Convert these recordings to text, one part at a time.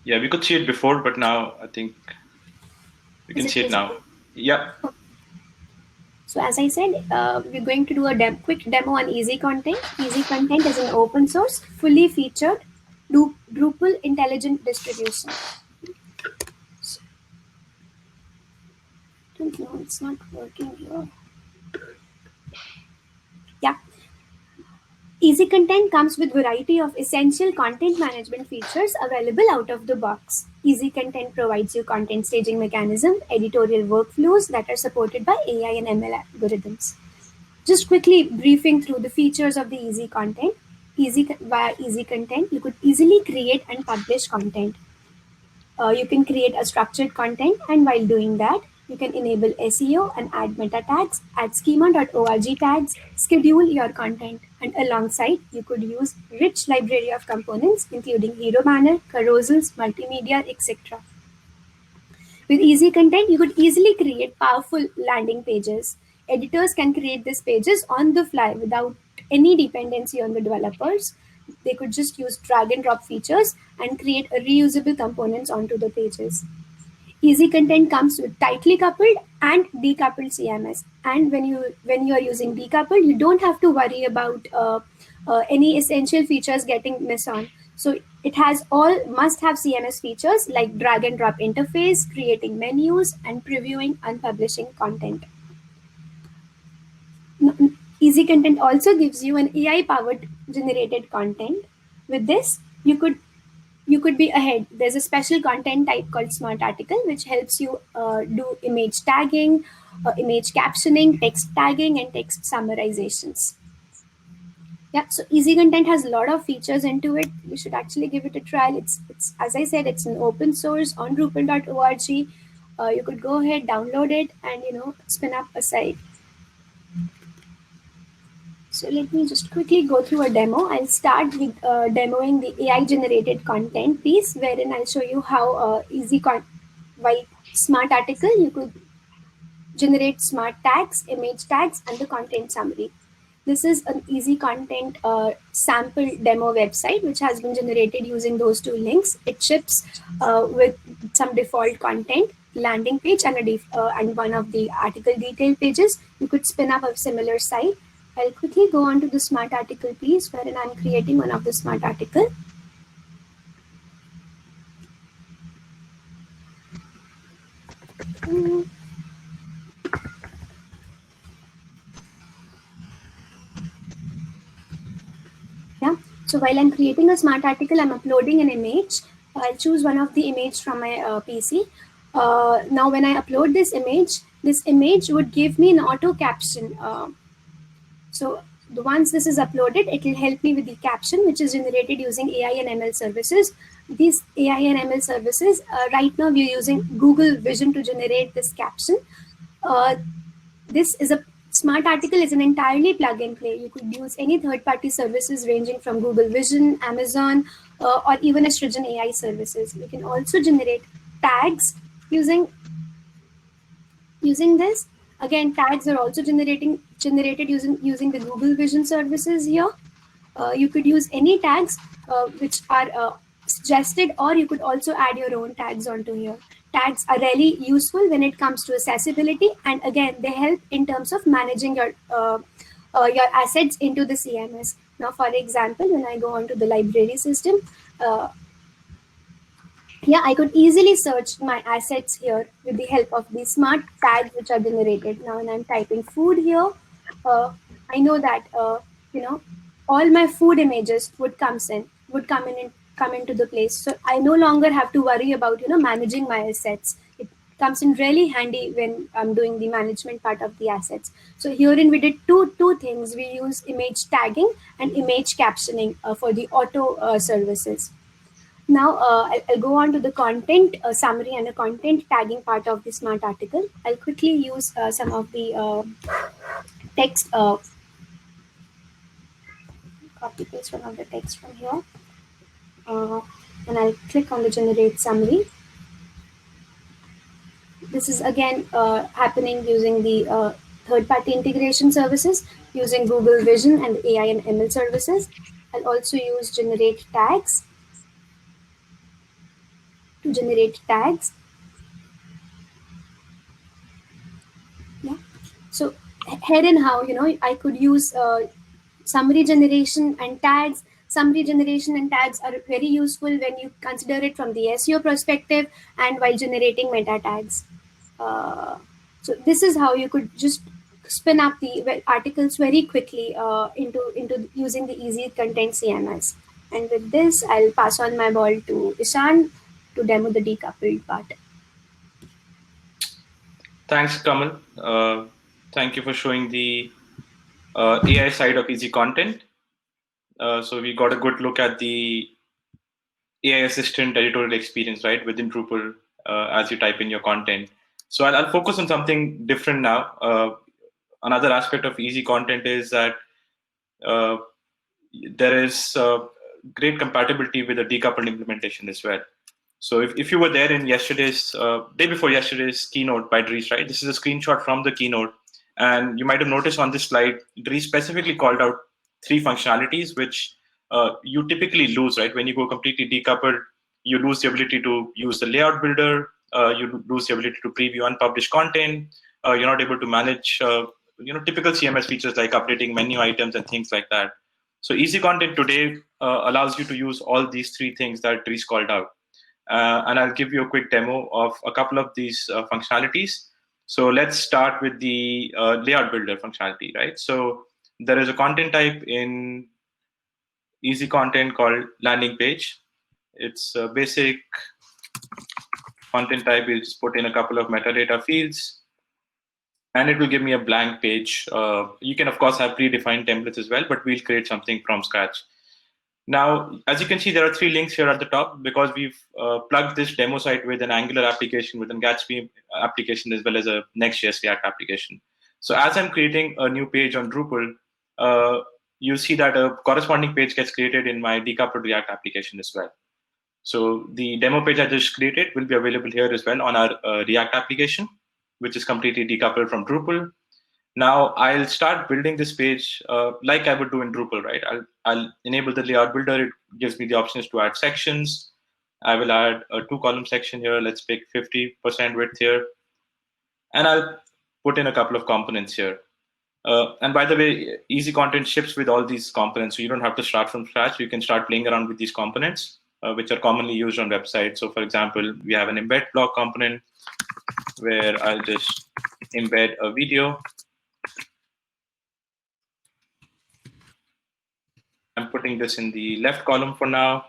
Yeah, we could see it before, but now I think we Is can it see it now. visible? Yeah. So as I said, we're going to do a quick demo on EzContent. EzContent is an open source, fully featured Drupal intelligent distribution. So, I don't know, it's not working here. Yeah. EzContent comes with variety of essential content management features available out of the box. EzContent provides you content staging mechanism, editorial workflows that are supported by AI and ML algorithms. Just quickly briefing through the features of the EzContent. Via EzContent, you could easily create and publish content. You can create a structured content, and while doing that, you can enable SEO and add meta tags, add schema.org tags, schedule your content, and alongside, you could use rich library of components including hero banner, carousels, multimedia, etc. With EzContent, you could easily create powerful landing pages. Editors can create these pages on the fly without any dependency on the developers. They could just use drag and drop features and create a reusable components onto the pages. EzContent comes with tightly coupled and decoupled CMS. And when you are using decoupled, you don't have to worry about any essential features getting missed on. So it has all must-have CMS features like drag and drop interface, creating menus, and previewing and publishing content. EzContent also gives you an AI-powered generated content. With this, you could be ahead. There's a special content type called Smart Article, which helps you do image tagging, image captioning, text tagging, and text summarizations. Yeah, so EzContent has a lot of features into it. You should actually give it a trial. It's as I said, it's an open source on Drupal.org. You could go ahead, download it, and spin up a site. So let me just quickly go through a demo. I'll start with demoing the AI generated content piece, wherein I'll show you how by smart article you could generate smart tags, image tags, and the content summary. This is an EzContent sample demo website which has been generated using those two links. It ships with some default content, landing page, and and one of the article detail pages. You could spin up a similar site. I'll quickly go on to the smart article piece wherein I'm creating one of the smart article. Mm, Yeah. So while I'm creating a smart article, I'm uploading an image. I'll choose one of the image from my PC. Now, when I upload this image would give me an auto caption. So once this is uploaded, it will help me with the caption, which is generated using AI and ML services. These AI and ML services, right now we're using Google Vision to generate this caption. Uh, this is a smart article is an entirely plug and play. You could use any third-party services ranging from Google Vision, Amazon, or even Estrogen AI services. You can also generate tags using this. Again, tags are also generated using the Google Vision services here. You could use any tags which are suggested, or you could also add your own tags onto here. Tags are really useful when it comes to accessibility, and again, they help in terms of managing your assets into the CMS. Now, for example, when I go onto the library system, uh, yeah, I could easily search my assets here with the help of the smart tags which are generated. Now, when I'm typing food here, I know that all my food images would come into the place. So I no longer have to worry about managing my assets. It comes in really handy when I'm doing the management part of the assets. So herein we did two things. We use image tagging and image captioning for the auto services. Now, I'll go on to the content summary and the content tagging part of the smart article. I'll quickly use some of the text, copy paste one of the text from here. Uh, and I'll click on the generate summary. This is again happening using the third-party integration services, using Google Vision and AI and ML services. I'll also use generate tags. to generate tags. Yeah. So here and how, I could use summary generation and tags. Summary generation and tags are very useful when you consider it from the SEO perspective and while generating meta tags. So this is how you could just spin up the articles very quickly into using the EzContent CMS. And with this, I'll pass on my ball to Ishan to demo the decoupled part. Thanks, Kamal. Thank you for showing the AI side of EzContent. So we got a good look at the AI assistant editorial experience, right, within Drupal as you type in your content. So I'll focus on something different now. Another aspect of EzContent is that uh, there is great compatibility with the decoupled implementation as well. So if you were there in yesterday's, day before yesterday's keynote by Dries, right? This is a screenshot from the keynote. And you might have noticed on this slide, Dries specifically called out 3 functionalities, which you typically lose, right? When you go completely decoupled, you lose the ability to use the layout builder, you lose the ability to preview unpublished content, you're not able to manage, typical CMS features like updating menu items and things like that. So EzContent today allows you to use all these 3 things that Dries called out. And I'll give you a quick demo of a couple of these functionalities. So let's start with the layout builder functionality, right? So there is a content type in EzContent called landing page. It's a basic content type. We'll just put in a couple of metadata fields, and it will give me a blank page. You can, of course, have predefined templates as well, but we'll create something from scratch. Now, as you can see, there are 3 links here at the top because we've plugged this demo site with an Angular application, with a Gatsby application, as well as a Next.js React application. So as I'm creating a new page on Drupal, you'll see that a corresponding page gets created in my decoupled React application as well. So the demo page I just created will be available here as well on our React application, which is completely decoupled from Drupal. Now I'll start building this page like I would do in Drupal, right? I'll enable the layout builder. It gives me the options to add sections. I will add a 2-column section here. Let's pick 50% width here. And I'll put in a couple of components here. And by the way, EzContent ships with all these components, so you don't have to start from scratch. You can start playing around with these components, which are commonly used on websites. So for example, we have an embed block component where I'll just embed a video. I'm putting this in the left column for now.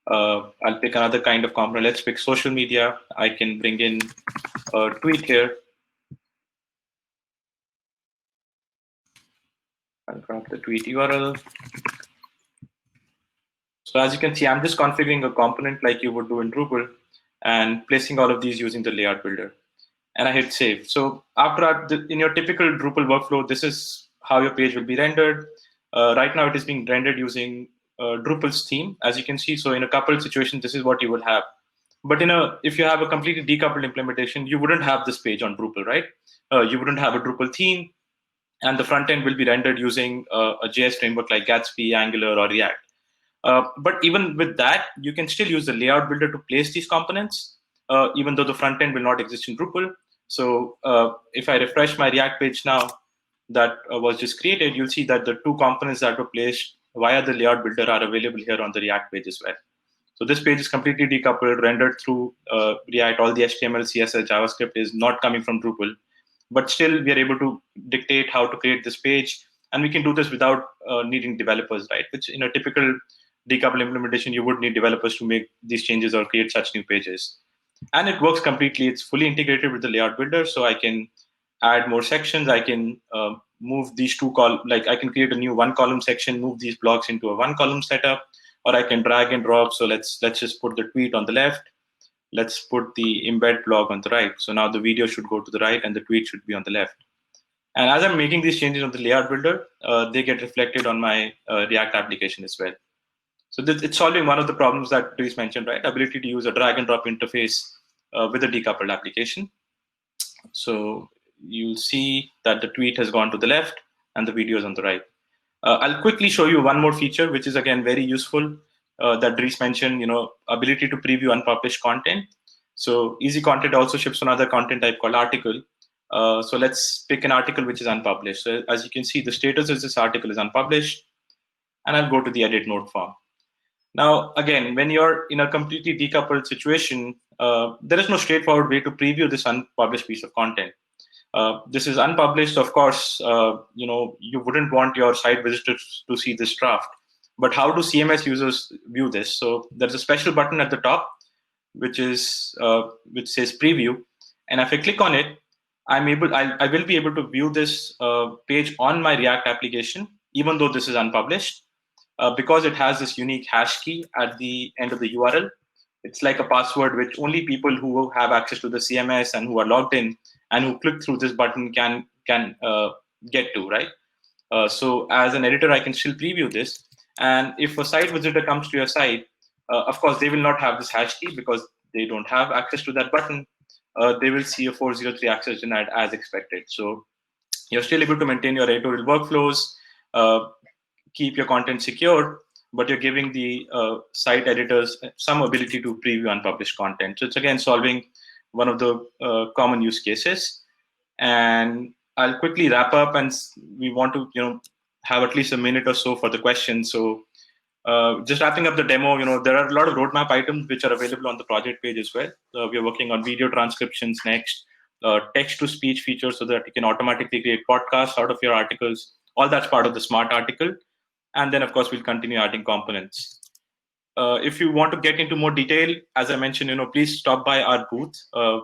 I'll pick another kind of component. Let's pick social media. I can bring in a tweet here. I'll grab the tweet URL. So as you can see, I'm just configuring a component like you would do in Drupal and placing all of these using the layout builder. And I hit save. So in your typical Drupal workflow, this is how your page will be rendered. Right now, it is being rendered using Drupal's theme, as you can see. So in a coupled situation, this is what you will have. But if you have a completely decoupled implementation, you wouldn't have this page on Drupal, right? You wouldn't have a Drupal theme, and the front end will be rendered using a JS framework like Gatsby, Angular, or React. But even with that, you can still use the layout builder to place these components, even though the front end will not exist in Drupal. So if I refresh my React page now that was just created, you'll see that the 2 components that were placed via the layout builder are available here on the React page as well. So this page is completely decoupled, rendered through React. All the HTML, CSS, JavaScript is not coming from Drupal. But still, we are able to dictate how to create this page. And we can do this without needing developers, right? Which in a typical decoupled implementation, you would need developers to make these changes or create such new pages. And it works completely. It's fully integrated with the layout builder. So I can add more sections. I can move these 2 columns. Like I can create a new 1-column section, move these blocks into a 1-column setup, or I can drag and drop. So let's just put the tweet on the left. Let's put the embed blog on the right. So now the video should go to the right and the tweet should be on the left. And as I'm making these changes on the layout builder, they get reflected on my React application as well. So it's solving one of the problems that Dries mentioned, right? Ability to use a drag and drop interface with a decoupled application. So you'll see that the tweet has gone to the left and the video is on the right. I'll quickly show you one more feature, which is again very useful. that Dries mentioned, ability to preview unpublished content. So EzContent also ships another content type called article. So let's pick an article which is unpublished. So as you can see, the status is this article is unpublished, and I'll go to the edit node form. Now, again, when you're in a completely decoupled situation, there is no straightforward way to preview this unpublished piece of content. This is unpublished, of course. You wouldn't want your site visitors to see this draft. But how do CMS users view this? So there's a special button at the top, which says preview, and if I click on it, I will be able to view this page on my React application, even though this is unpublished, because it has this unique hash key at the end of the URL. It's like a password which only people who have access to the CMS and who are logged in and who click through this button can get to, right? So as an editor, I can still preview this. And if a site visitor comes to your site, of course, they will not have this hash key because they don't have access to that button. They will see a 403 access denied as expected. So you're still able to maintain your editorial workflows, keep your content secure, but you're giving the site editors some ability to preview unpublished content. So it's again solving one of the common use cases. And I'll quickly wrap up, and we want to have at least a minute or so for the questions. So just wrapping up the demo, there are a lot of roadmap items which are available on the project page as well. We are working on video transcriptions next, text-to-speech features so that you can automatically create podcasts out of your articles. All that's part of the smart article. And then, of course, we'll continue adding components. If you want to get into more detail, as I mentioned, please stop by our booth.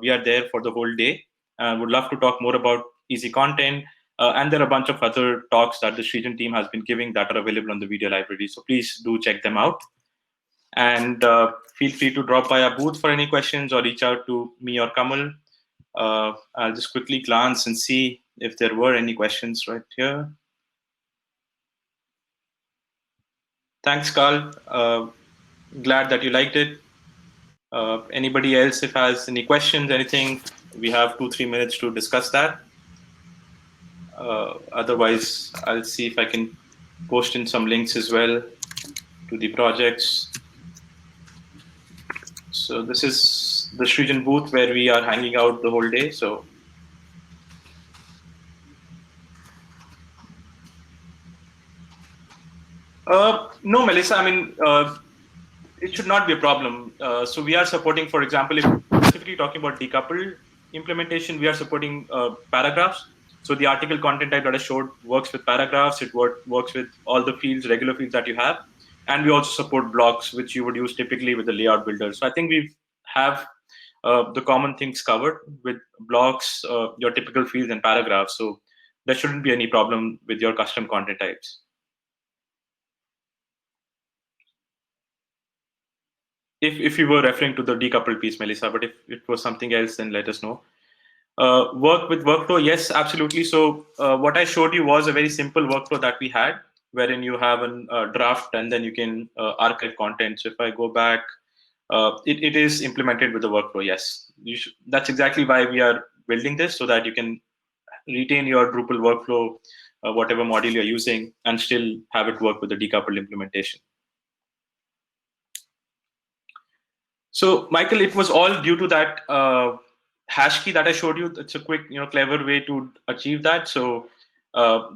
We are there for the whole day. Would love to talk more about EzContent. And there are a bunch of other talks that the Srijan team has been giving that are available on the video library. So please do check them out. And feel free to drop by our booth for any questions or reach out to me or Kamal. I'll just quickly glance and see if there were any questions right here. Thanks, Carl. Glad that you liked it. Anybody else, if has any questions, anything, we have 2-3 minutes to discuss that. Otherwise, I'll see if I can post in some links as well to the projects. So this is the Srijan booth where we are hanging out the whole day. So no, Melissa, I mean, it should not be a problem. So we are supporting, for example, if specifically talking about decoupled implementation, we are supporting paragraphs. So the article content type that I showed works with paragraphs. It works with all the fields, regular fields that you have. And we also support blocks, which you would use typically with the layout builder. So I think we have the common things covered with blocks, your typical fields and paragraphs. So there shouldn't be any problem with your custom content types. If you were referring to the decoupled piece, Melissa, but if it was something else, then let us know. Work with workflow, yes, absolutely. So what I showed you was a very simple workflow that we had, wherein you have a draft and then you can archive content. So if I go back, it is implemented with the workflow, yes. That's exactly why we are building this, so that you can retain your Drupal workflow, whatever module you're using, and still have it work with the decoupled implementation. So, Michael, it was all due to that hash key that I showed you. It's a quick, clever way to achieve that. So,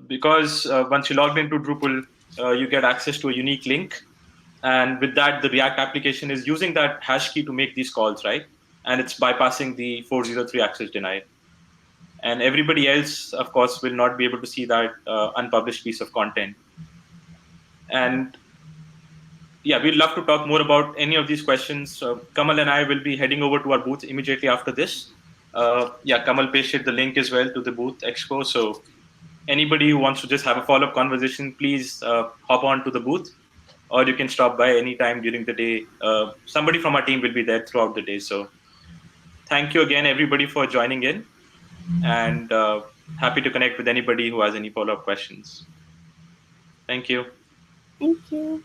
because once you logged into Drupal, you get access to a unique link, and with that, the React application is using that hash key to make these calls, right? And it's bypassing the 403 access denied. And everybody else, of course, will not be able to see that unpublished piece of content. And yeah, we'd love to talk more about any of these questions. Kamal and I will be heading over to our booth immediately after this. Yeah, Kamal pasted the link as well to the booth expo. So anybody who wants to just have a follow-up conversation, please hop on to the booth, or you can stop by anytime during the day. Somebody from our team will be there throughout the day. So thank you again, everybody, for joining in, and happy to connect with anybody who has any follow-up questions. Thank you. Thank you.